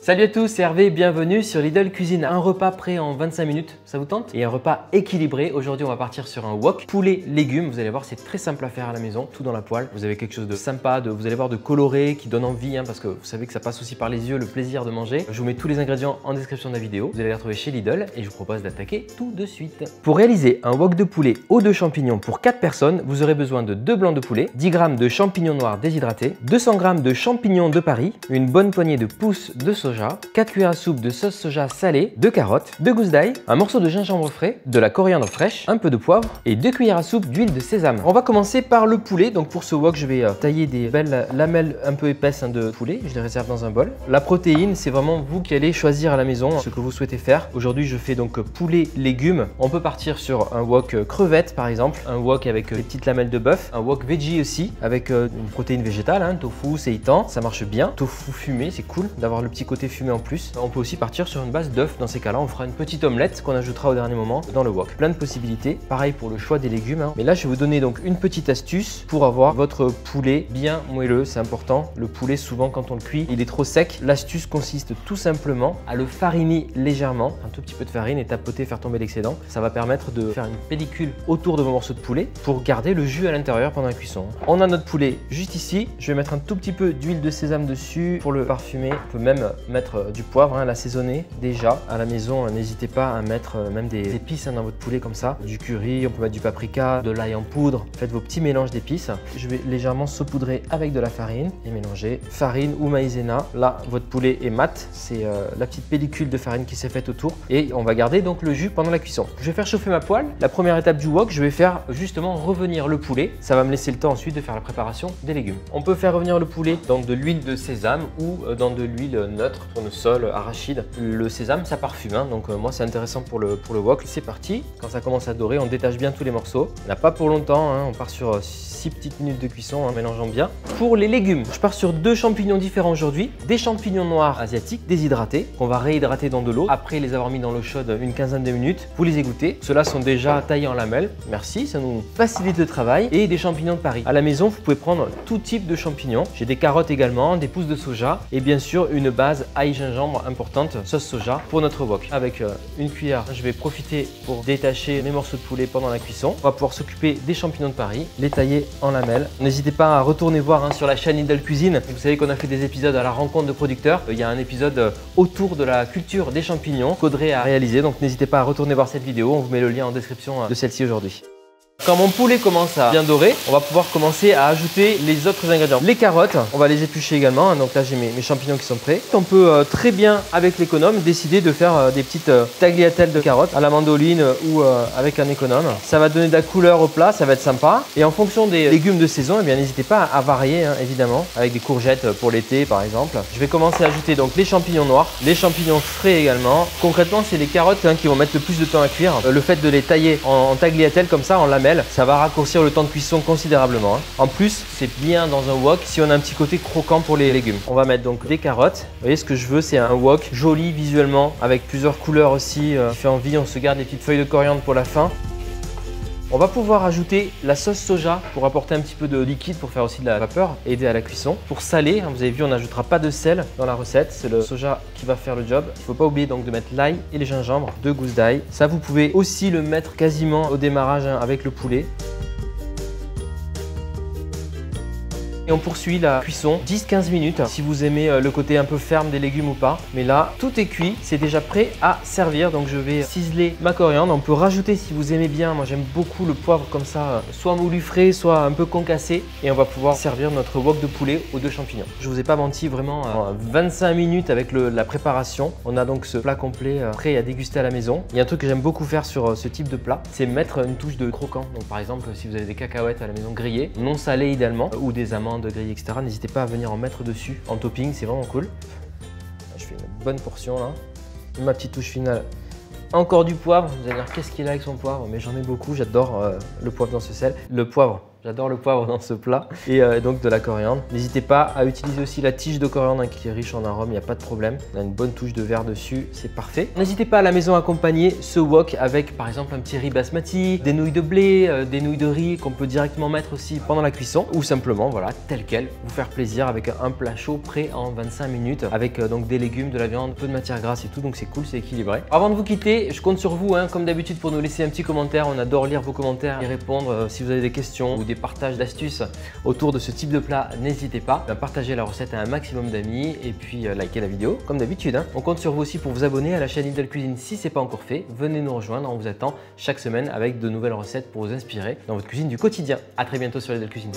Salut à tous, c'est Hervé, bienvenue sur Lidl Cuisine. Un repas prêt en 25 minutes, ça vous tente? Et un repas équilibré. Aujourd'hui, on va partir sur un wok poulet légumes. Vous allez voir, c'est très simple à faire à la maison, tout dans la poêle. Vous avez quelque chose de sympa, vous allez voir, de coloré, qui donne envie, parce que vous savez que ça passe aussi par les yeux, le plaisir de manger. Je vous mets tous les ingrédients en description de la vidéo. Vous allez les retrouver chez Lidl et je vous propose d'attaquer tout de suite. Pour réaliser un wok de poulet aux 2 champignons pour 4 personnes, vous aurez besoin de 2 blancs de poulet, 10 g de champignons noirs déshydratés, 200 g de champignons de Paris, une bonne poignée de pousses de soja, 4 cuillères à soupe de sauce soja salée, 2 carottes, 2 gousses d'ail, un morceau de gingembre frais, de la coriandre fraîche, un peu de poivre et 2 cuillères à soupe d'huile de sésame. On va commencer par le poulet. Donc pour ce wok, je vais tailler des belles lamelles un peu épaisses de poulet. Je les réserve dans un bol. La protéine, c'est vraiment vous qui allez choisir à la maison ce que vous souhaitez faire. Aujourd'hui, je fais donc poulet légumes. On peut partir sur un wok crevettes par exemple, un wok avec des petites lamelles de bœuf, un wok veggie aussi avec une protéine végétale, tofu, seitan, ça marche bien. Tofu fumé, c'est cool d'avoir le petit côté fumé en plus. On peut aussi partir sur une base d'œuf. Dans ces cas-là, on fera une petite omelette qu'on ajoutera au dernier moment dans le wok. Plein de possibilités. Pareil pour le choix des légumes. Mais là, je vais vous donner donc une petite astuce pour avoir votre poulet bien moelleux. C'est important. Le poulet, souvent, quand on le cuit, il est trop sec. L'astuce consiste tout simplement à le fariner légèrement. Un tout petit peu de farine et tapoter, faire tomber l'excédent. Ça va permettre de faire une pellicule autour de vos morceaux de poulet pour garder le jus à l'intérieur pendant la cuisson. On a notre poulet juste ici. Je vais mettre un tout petit peu d'huile de sésame dessus pour le parfumer. On peut même mettre du poivre, l'assaisonner déjà à la maison. N'hésitez pas à mettre même des épices dans votre poulet comme ça, du curry, on peut mettre du paprika, de l'ail en poudre. Faites vos petits mélanges d'épices. Je vais légèrement saupoudrer avec de la farine et mélanger. Farine ou maïzena. Là, votre poulet est mat. C'est la petite pellicule de farine qui s'est faite autour et on va garder donc le jus pendant la cuisson. Je vais faire chauffer ma poêle. La première étape du wok, je vais faire justement revenir le poulet. Ça va me laisser le temps ensuite de faire la préparation des légumes. On peut faire revenir le poulet dans de l'huile de sésame ou dans de l'huile neutre, tournesol, arachide. Le sésame, ça parfume, donc moi c'est intéressant pour le wok. C'est parti. Quand ça commence à dorer, on détache bien tous les morceaux. On n'a pas pour longtemps, on part sur 6 petites minutes de cuisson en mélangeant bien. Pour les légumes, je pars sur 2 champignons différents aujourd'hui. Des champignons noirs asiatiques déshydratés qu'on va réhydrater dans de l'eau. Après les avoir mis dans l'eau chaude une quinzaine de minutes, vous les égouttez. Ceux-là sont déjà taillés en lamelles. Merci, ça nous facilite le travail. Et des champignons de Paris. À la maison, vous pouvez prendre tout type de champignons. J'ai des carottes également, des pousses de soja et bien sûr une base ail gingembre importante, sauce soja pour notre wok. Avec une cuillère, je vais profiter pour détacher mes morceaux de poulet pendant la cuisson. On va pouvoir s'occuper des champignons de Paris, les tailler en lamelles. N'hésitez pas à retourner voir sur la chaîne Lidl Cuisine. Vous savez qu'on a fait des épisodes à la rencontre de producteurs. Il y a un épisode autour de la culture des champignons qu'Audrey a réalisé. Donc n'hésitez pas à retourner voir cette vidéo. On vous met le lien en description de celle-ci aujourd'hui. Quand mon poulet commence à bien dorer, on va pouvoir commencer à ajouter les autres ingrédients. Les carottes, on va les éplucher également. Donc là, j'ai mes champignons qui sont prêts. On peut très bien, avec l'économe, décider de faire des petites tagliatelles de carottes à la mandoline ou avec un économe. Ça va donner de la couleur au plat, ça va être sympa. Et en fonction des légumes de saison, eh bien, n'hésitez pas à varier, évidemment, avec des courgettes pour l'été, par exemple. Je vais commencer à ajouter donc les champignons noirs, les champignons frais également. Concrètement, c'est les carottes qui vont mettre le plus de temps à cuire. Le fait de les tailler en tagliatelles comme ça, en lamelles, ça va raccourcir le temps de cuisson considérablement. En plus, c'est bien dans un wok si on a un petit côté croquant pour les légumes. On va mettre donc des carottes. Vous voyez, ce que je veux, c'est un wok joli visuellement, avec plusieurs couleurs aussi. Qui fait envie, on se garde des petites feuilles de coriandre pour la fin. On va pouvoir ajouter la sauce soja pour apporter un petit peu de liquide pour faire aussi de la vapeur, aider à la cuisson. Pour saler, vous avez vu, on n'ajoutera pas de sel dans la recette, c'est le soja qui va faire le job. Il ne faut pas oublier donc de mettre l'ail et les gingembres, 2 gousses d'ail. Ça, vous pouvez aussi le mettre quasiment au démarrage avec le poulet. Et on poursuit la cuisson 10-15 minutes si vous aimez le côté un peu ferme des légumes ou pas. Mais là, tout est cuit, c'est déjà prêt à servir. Donc je vais ciseler ma coriandre. On peut rajouter si vous aimez bien. Moi j'aime beaucoup le poivre comme ça, soit moulu frais, soit un peu concassé. Et on va pouvoir servir notre wok de poulet aux 2 champignons. Je vous ai pas menti, vraiment 25 minutes avec la préparation. On a donc ce plat complet prêt à déguster à la maison. Il y a un truc que j'aime beaucoup faire sur ce type de plat, c'est mettre une touche de croquant. Donc par exemple, si vous avez des cacahuètes à la maison grillées, non salées idéalement, ou des amandes grillées, etc. N'hésitez pas à venir en mettre dessus en topping, c'est vraiment cool. Je fais une bonne portion là. Et ma petite touche finale, encore du poivre. Vous allez dire qu'est-ce qu'il a avec son poivre, mais j'en ai beaucoup, j'adore le poivre dans ce sel. Le poivre J'adore le poivre dans ce plat. Et donc de la coriandre. N'hésitez pas à utiliser aussi la tige de coriandre qui est riche en arômes, il n'y a pas de problème. On a une bonne touche de vert dessus, c'est parfait. N'hésitez pas à la maison à accompagner ce wok avec par exemple un petit riz basmati, des nouilles de blé, des nouilles de riz qu'on peut directement mettre aussi pendant la cuisson ou simplement voilà tel quel, vous faire plaisir avec un plat chaud prêt en 25 minutes avec donc des légumes, de la viande, peu de matière grasse et tout, donc c'est cool, c'est équilibré. Avant de vous quitter, je compte sur vous comme d'habitude pour nous laisser un petit commentaire, on adore lire vos commentaires et répondre si vous avez des questions ou des partages d'astuces autour de ce type de plat, n'hésitez pas à partager la recette à un maximum d'amis et puis liker la vidéo comme d'habitude. On compte sur vous aussi pour vous abonner à la chaîne Lidl Cuisine si ce n'est pas encore fait. Venez nous rejoindre, on vous attend chaque semaine avec de nouvelles recettes pour vous inspirer dans votre cuisine du quotidien. A très bientôt sur Lidl Cuisine.